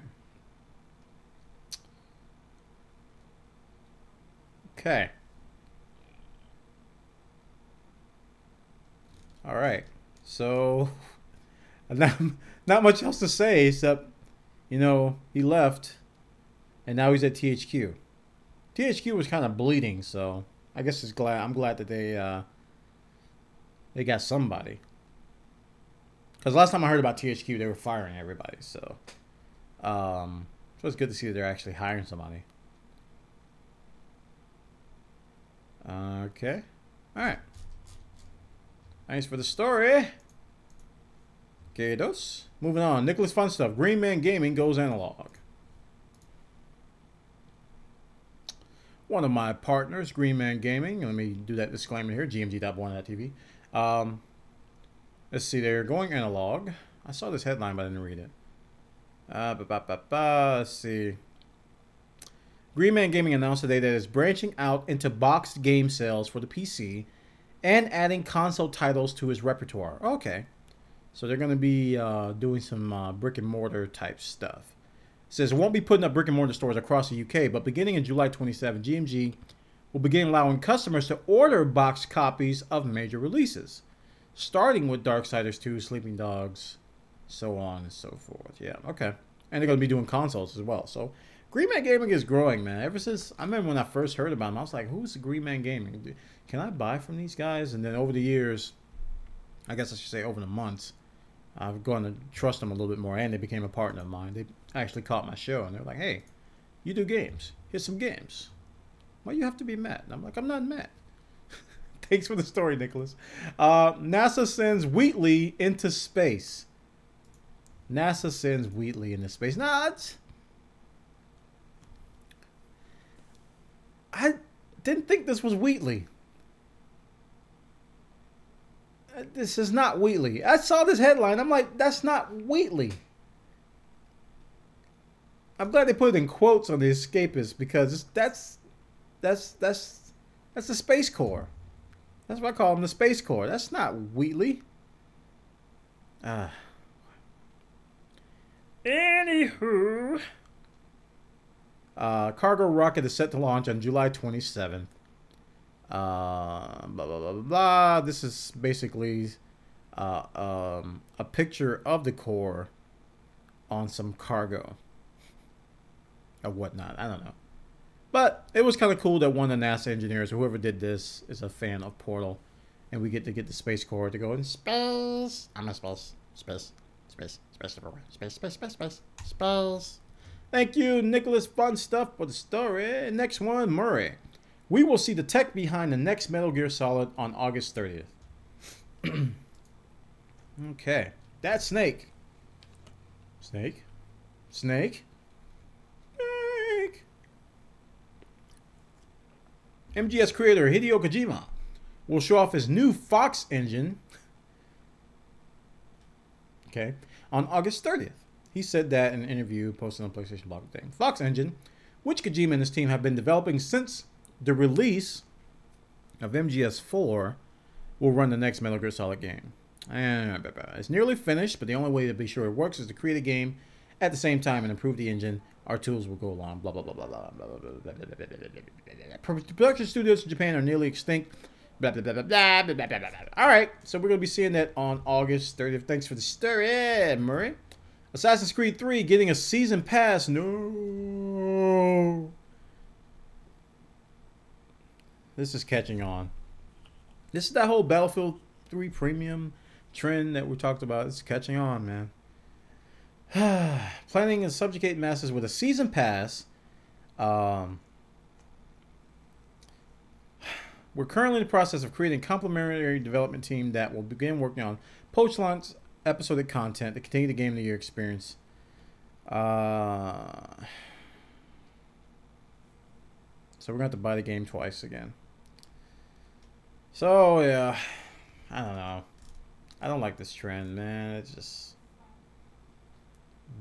Okay. All right. So, not much else to say except, he left, and now he's at THQ. THQ was kind of bleeding, so I guess I'm glad that they got somebody. Because last time I heard about THQ, they were firing everybody. So it's good to see that they're actually hiring somebody. Okay. All right. Thanks for the story. Okay, moving on. Nicholas Fun Stuff. Green Man Gaming goes analog. One of my partners, Green Man Gaming. Let me do that disclaimer here. gmg.bwana.tv. Let's see. They're going analog. I saw this headline, but I didn't read it. Let's see. Green Man Gaming announced today that it's branching out into boxed game sales for the PC and adding console titles to his repertoire. Okay. So they're going to be doing some brick and mortar type stuff. It says it won't be putting up brick and mortar stores across the UK, but beginning in July 27, GMG will begin allowing customers to order boxed copies of major releases, starting with Darksiders 2, Sleeping Dogs, so on and so forth. Yeah, okay. And they're going to be doing consoles as well. So Green Man Gaming is growing, man. Ever since, I remember when I first heard about them, I was like, who's the Green Man Gaming? Can I buy from these guys? And then over the years, I guess I should say over the months, I've gone to trust them a little bit more, and they became a partner of mine. They actually caught my show, and they're like, hey, you do games. Here's some games. Why you have to be mad? And I'm like, I'm not mad. Thanks for the story, Nicholas. NASA sends Wheatley into space. NASA sends Wheatley into space. Nah, I didn't think this was Wheatley. This is not Wheatley. I saw this headline. I'm like, that's not Wheatley. I'm glad they put it in quotes on the Escapist, because that's the Space Corps. That's what I call them, the Space Corps. That's not Wheatley. Anywho, cargo rocket is set to launch on July 27th. Blah, blah, blah, blah, blah. This is basically a picture of the core on some cargo or whatnot. I don't know. But it was kind of cool that one of the NASA engineers, or whoever did this, is a fan of Portal. And we get to get the Space Corps to go in space. I'm a space. Thank you, Nicholas. Fun stuff for the story. Next one, Murray. We will see the tech behind the next Metal Gear Solid on August 30th. Okay. That's Snake. Snake? Snake? Snake? MGS creator Hideo Kojima will show off his new Fox engine, okay, on August 30th. He said that in an interview posted on PlayStation Blog thing. Fox engine, which Kojima and his team have been developing since the release of MGS4, will run the next Metal Gear Solid game. It's nearly finished, but the only way to be sure it works is to create a game at the same time and improve the engine. Our tools will go along. Blah blah blah blah blah blah blah blah blah blah. Production studios in Japan are nearly extinct. Blah blah blah blah blah blah blah blah. All right, so we're gonna be seeing that on August 30th. Thanks for the story, Murray. Assassin's Creed 3 getting a season pass. No. This is catching on. This is that whole Battlefield 3 premium trend that we talked about. It's catching on, man. Planning to subjugate masses with a season pass. We're currently in the process of creating a complementary development team that will begin working on post-launch episodic content to continue the Game of the Year experience. So we're going to have to buy the game twice again. So, yeah. I don't know. I don't like this trend, man. It's just...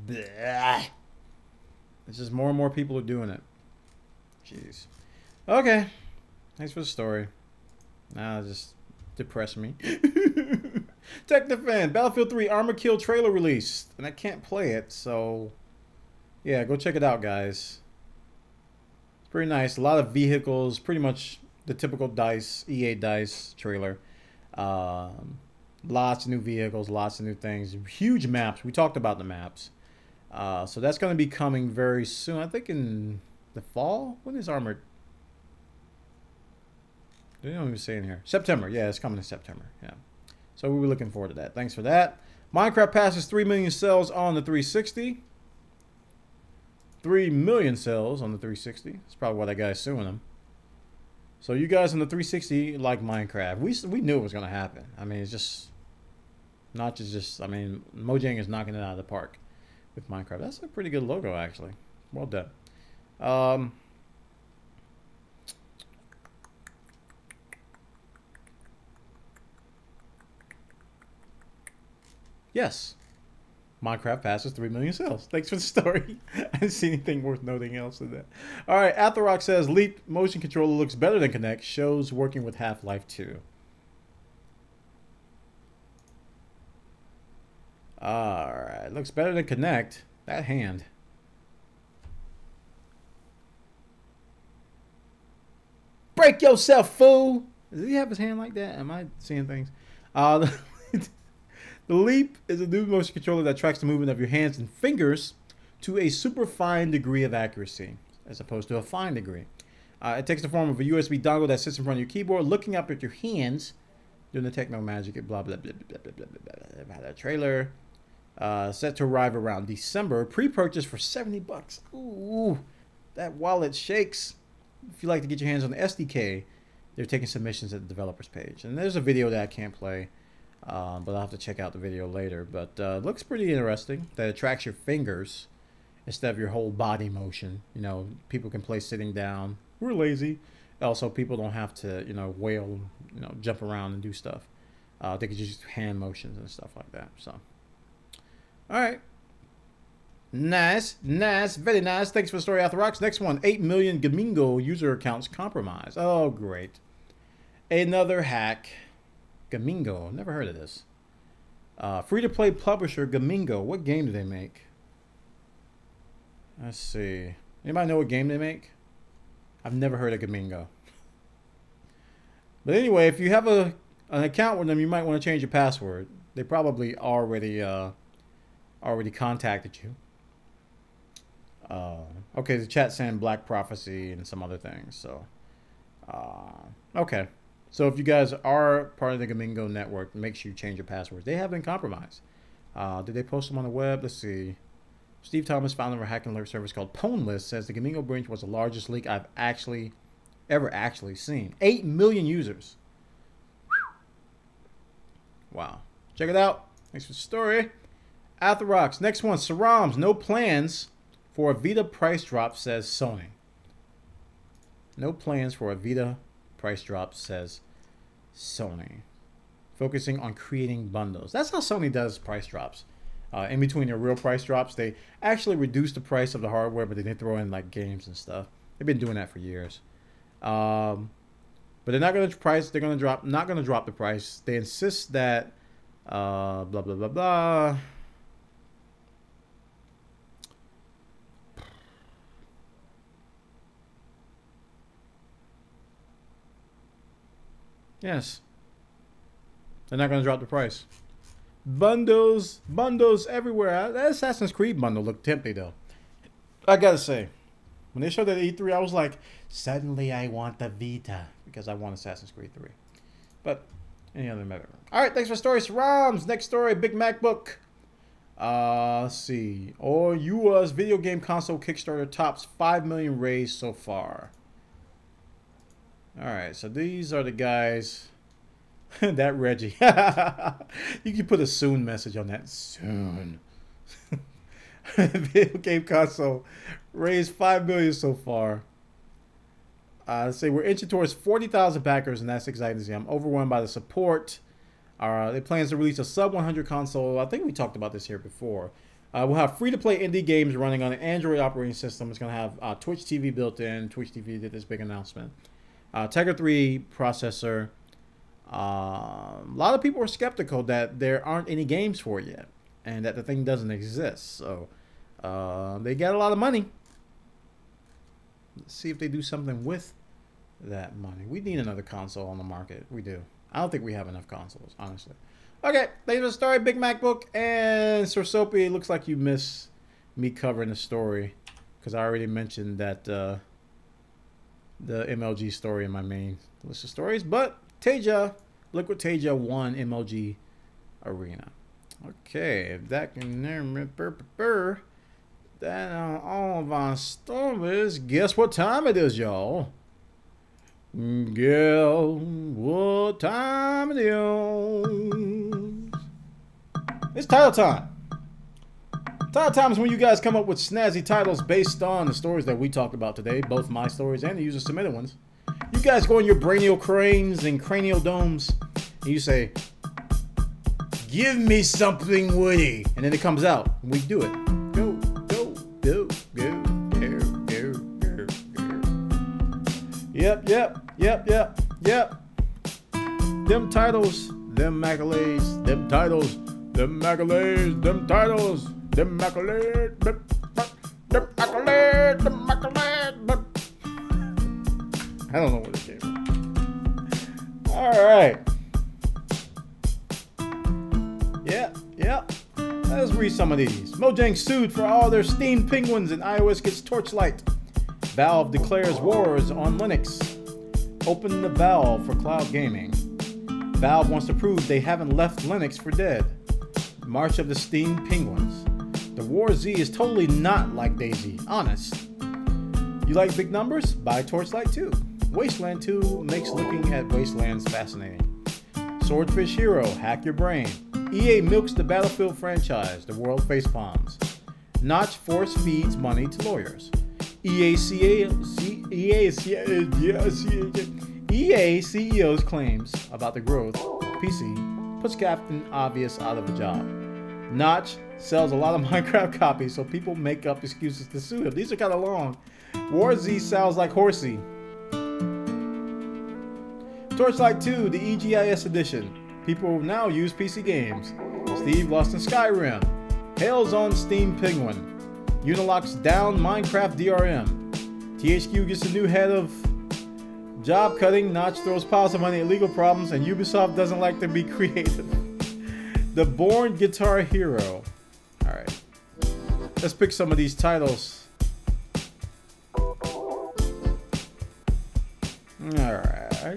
bleh. It's just more and more people are doing it. Jeez. Okay. Thanks for the story. Nah, just depressed me. Technofan, Battlefield 3 Armor Kill trailer released. And I can't play it, so... yeah, go check it out, guys. It's pretty nice. A lot of vehicles. Pretty much the typical DICE, EA DICE trailer. Lots of new vehicles, lots of new things. Huge maps. We talked about the maps. So that's going to be coming very soon. I think in the fall? When is Armored? They don't even say in here. September. Yeah, it's coming in September. Yeah. So we were looking forward to that. Thanks for that. Minecraft passes 3 million sales on the 360. 3 million sales on the 360. That's probably why that guy's suing him. So you guys on the 360 like Minecraft. We knew it was going to happen. I mean, it's just... not just... I mean, Mojang is knocking it out of the park with Minecraft. That's a pretty good logo, actually. Well done. Yes. Minecraft passes 3 million sales. Thanks for the story. I didn't see anything worth noting else in that. All right. Atherock says, Leap motion controller looks better than Kinect. Shows working with Half-Life 2. Alright, looks better than Connect. That hand. Break yourself, fool! Does he have his hand like that? Am I seeing things? The Leap is a new motion controller that tracks the movement of your hands and fingers to a super fine degree of accuracy, as opposed to a fine degree. It takes the form of a USB dongle that sits in front of your keyboard, looking up at your hands, doing the techno magic, blah, blah, blah, blah, blah, blah, blah, blah, blah. Trailer. Set to arrive around December. Pre-purchase for $70. Ooh, that wallet shakes. If you like to get your hands on the SDK, they're taking submissions at the developers page. And there's a video that I can't play, but I'll have to check out the video later. But it looks pretty interesting that it tracks your fingers instead of your whole body motion. You know, people can play sitting down. We're lazy. Also, people don't have to, you know, wail, you know, jump around and do stuff. They can just hand motions and stuff like that. So, all right. Nice, nice, very nice. Thanks for the story, Rocks. Next one, 8 million Gamingo user accounts compromised. Oh, great. Another hack. Gamingo, never heard of this. Free-to-play publisher, Gamingo. What game do they make? Let's see. Anybody know what game they make? I've never heard of Gamingo. But anyway, if you have an account with them, you might want to change your password. They probably already contacted you. Okay, the chat saying Black Prophecy and some other things. So, okay. So if you guys are part of the Gamingo network, make sure you change your passwords. They have been compromised. Did they post them on the web? Let's see. Steve Thomas, founder of a hack and alert service called PwnList, says the Gamingo breach was the largest leak I've ever actually seen. 8 million users. Wow. Check it out. Thanks for the story. Rocks. Next one. Sarams. No plans for a Vita price drop, says Sony. No plans for a Vita price drop, says Sony. Focusing on creating bundles. That's how Sony does price drops. In between their real price drops, they actually reduce the price of the hardware, but they didn't throw in like games and stuff. They've been doing that for years. But they're not going to price. They're going to drop. Not going to drop the price. They insist that blah blah blah blah. Yes. They're not going to drop the price. Bundles everywhere. That Assassin's Creed bundle looked tempting, though. I gotta say, when they showed that at E3, I was like, suddenly I want the Vita because I want Assassin's Creed 3. But any other matter. All right, thanks for stories, Roms. Next story, Big MacBook. Let's see. Or US video game console Kickstarter tops 5 million raised so far. All right, so these are the guys. That Reggie. You can put a soon message on that. Soon. Video game console raised 5 million so far. Let's say we're inching towards 40,000 backers, and that's exciting to see. I'm overwhelmed by the support. They plans to release a sub 100 console. I think we talked about this here before. We'll have free-to-play indie games running on an Android operating system. It's going to have Twitch TV built in. Twitch TV did this big announcement. Tegra 3 processor. A lot of people are skeptical that there aren't any games for it yet and that the thing doesn't exist. So they got a lot of money. Let's see if they do something with that money. We need another console on the market. We do. I don't think we have enough consoles, honestly. Okay, thanks for the story, Big MacBook. And Sir Soapy, it looks like you missed me covering the story because I already mentioned that the MLG story in my main list of stories. But Teja, Liquid Teja won MLG Arena. Okay, if that can that all of our stories. Guess what time it is, y'all? Guess what time it is? It's title time. Title time is when you guys come up with snazzy titles based on the stories that we talked about today, both my stories and the user submitted ones. You guys go in your brainial cranes and cranial domes, and you say, "Give me something woody," and then it comes out, and we do it. Go, go, go, go, go, go, go, go. Yep. Them titles, them accolades, them titles, Them accolades, them titles, them accolades, them accolades, them accolades. I don't know what it came from. Alright. Yeah. Let's read some of these. Mojang sued for all their Steam penguins and iOS gets Torchlight. Valve declares wars on Linux. Open the Valve for cloud gaming. Valve wants to prove they haven't left Linux for dead. March of the Steam Penguins. The War Z is totally not like DayZ. Honest. You like big numbers? Buy Torchlight 2. Wasteland 2 makes looking at Wastelands fascinating. Swordfish Hero, hack your brain. EA milks the Battlefield franchise. The world facepalms. Notch force feeds money to lawyers. EA CEO's claims about the growth of PC puts Captain Obvious out of a job. Notch sells a lot of Minecraft copies, so people make up excuses to sue him. These are kind of long. War Z sounds like horsey. Torchlight 2, the EGIS edition. People now use PC games. Steve lost in Skyrim. Hails on Steam Penguin. Unilock's down Minecraft DRM. THQ gets a new head of job cutting. Notch throws piles of money at legal problems, and Ubisoft doesn't like to be creative. The Born Guitar Hero. Alright. Let's pick some of these titles. Alright.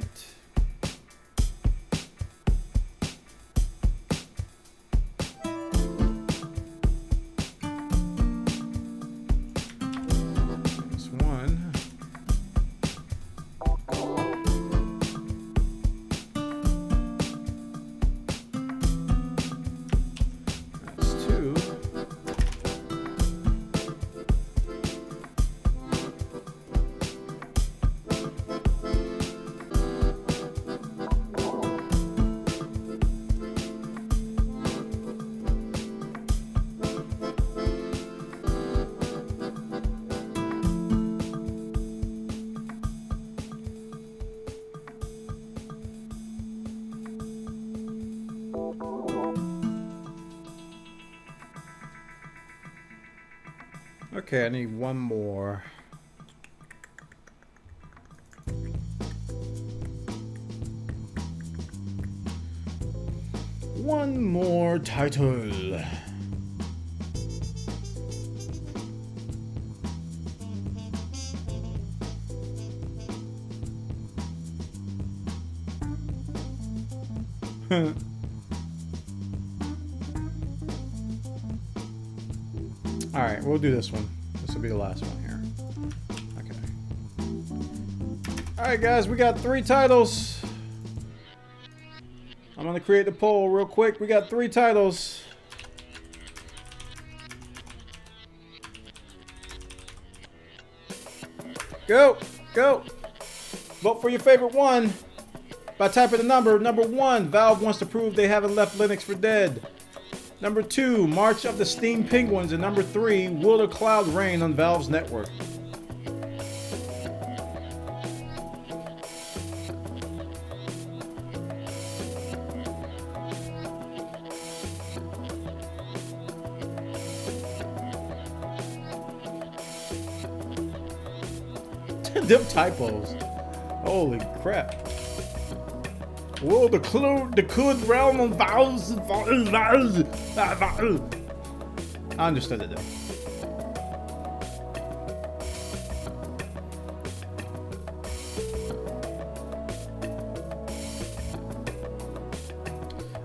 Okay, I need one more. One more title. Alright, we'll do this one. This will be the last one here. Okay. Alright guys, we got 3 titles. I'm gonna create the poll real quick. We got 3 titles. Go! Go! Vote for your favorite one by typing the number. Number 1, Valve wants to prove they haven't left Linux for dead. Number 2, March of the Steam Penguins. And number 3, will the cloud reign on Valve's network? Them typos. Holy crap. Will the could realm on Valve's. I understood it though.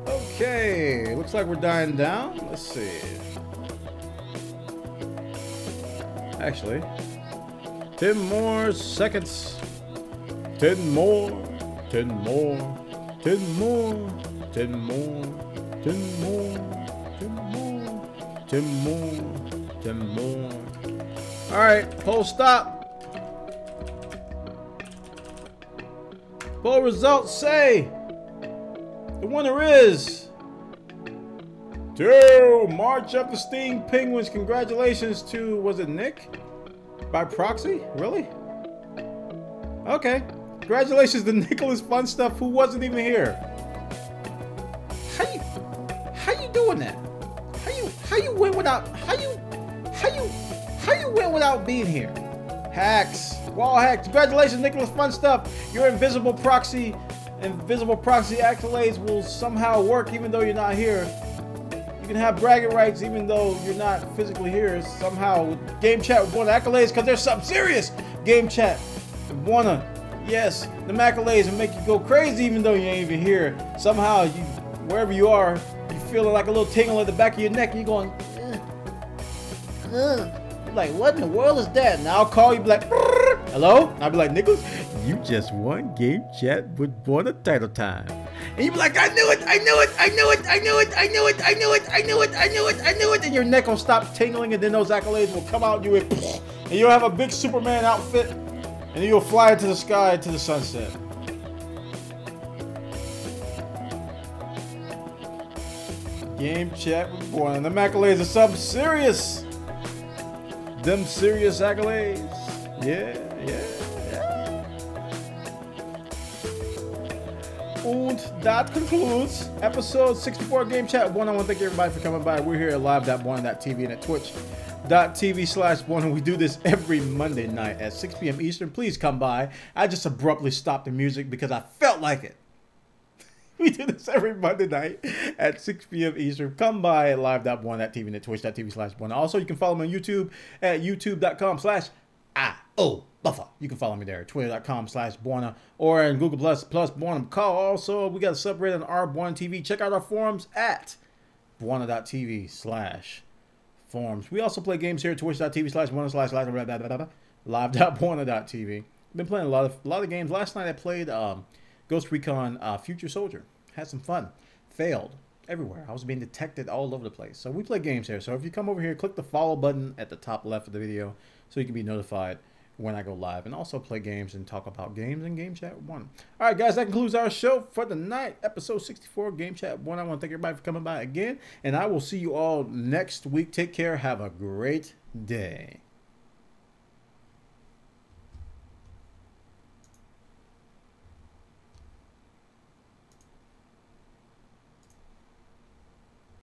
Okay, looks like we're dying down. Let's see. Actually, 10 more seconds. 10 more. 10 more. 10 more. 10 more. 10 more. 10 more. 10 more. 10 more. Alright, poll stop. Poll results say the winner is 2 March of the Steam Penguins. Congratulations to, was it Nick? By proxy? Really? Okay. Congratulations to Nicholas Fun Stuff, who wasn't even here. How you doing doing that? How you went without how you went without being here? Hacks, wall hacks. Congratulations, Nicholas. Fun stuff. Your invisible proxy accolades will somehow work even though you're not here. You can have bragging rights even though you're not physically here. Somehow with Game Chat with Bwana accolades because there's something serious. Game Chat with Bwana. Yes, the accolades will make you go crazy even though you ain't even here. Somehow you, wherever you are, you feeling like a little tingle at the back of your neck and you're going, you're like, what in the world is that? And I'll call you, be like, hello? And I'll be like, Nicholas, you just won Game Chat with Bwana title time. And you be like, I knew it, I knew it, I knew it, I knew it, I knew it, I knew it, I knew it, I knew it, I knew it. And your neck will stop tingling and then those accolades will come out and you'll have a big Superman outfit and you'll fly into the sky to the sunset. Game Chat with Bwana. The accolades are something serious. Them serious accolades. Yeah. And that concludes episode 64 of Game Chat. I want to thank everybody for coming by. We're here at live.bwana.tv and at twitch.tv/Bwana. We do this every Monday night at 6 p.m. Eastern. Please come by. I just abruptly stopped the music because I felt like it. We do this every Monday night at 6 p.m. Eastern. Come by at live.bwana.tv and at twitch.tv/Bwana. Also, you can follow me on YouTube at youtube.com/IOBuffer. You can follow me there at twitter.com/Bwana or in Google plus Bwana Call. Also, we got a subreddit on our Bwana TV. Check out our forums at bwana.tv/forums. We also play games here at twitch.tv/Bwana/live.bwana.tv. Been playing a lot of games. Last night I played Ghost Recon Future Soldier. Had some fun. Failed everywhere. I was being detected all over the place. So we play games here. So if you come over here, click the follow button at the top left of the video so you can be notified when I go live. And also play games and talk about games and Game Chat with Bwana. All right, guys, that concludes our show for the night. Episode 64 Game Chat with Bwana. I want to thank everybody for coming by again. And I will see you all next week. Take care. Have a great day.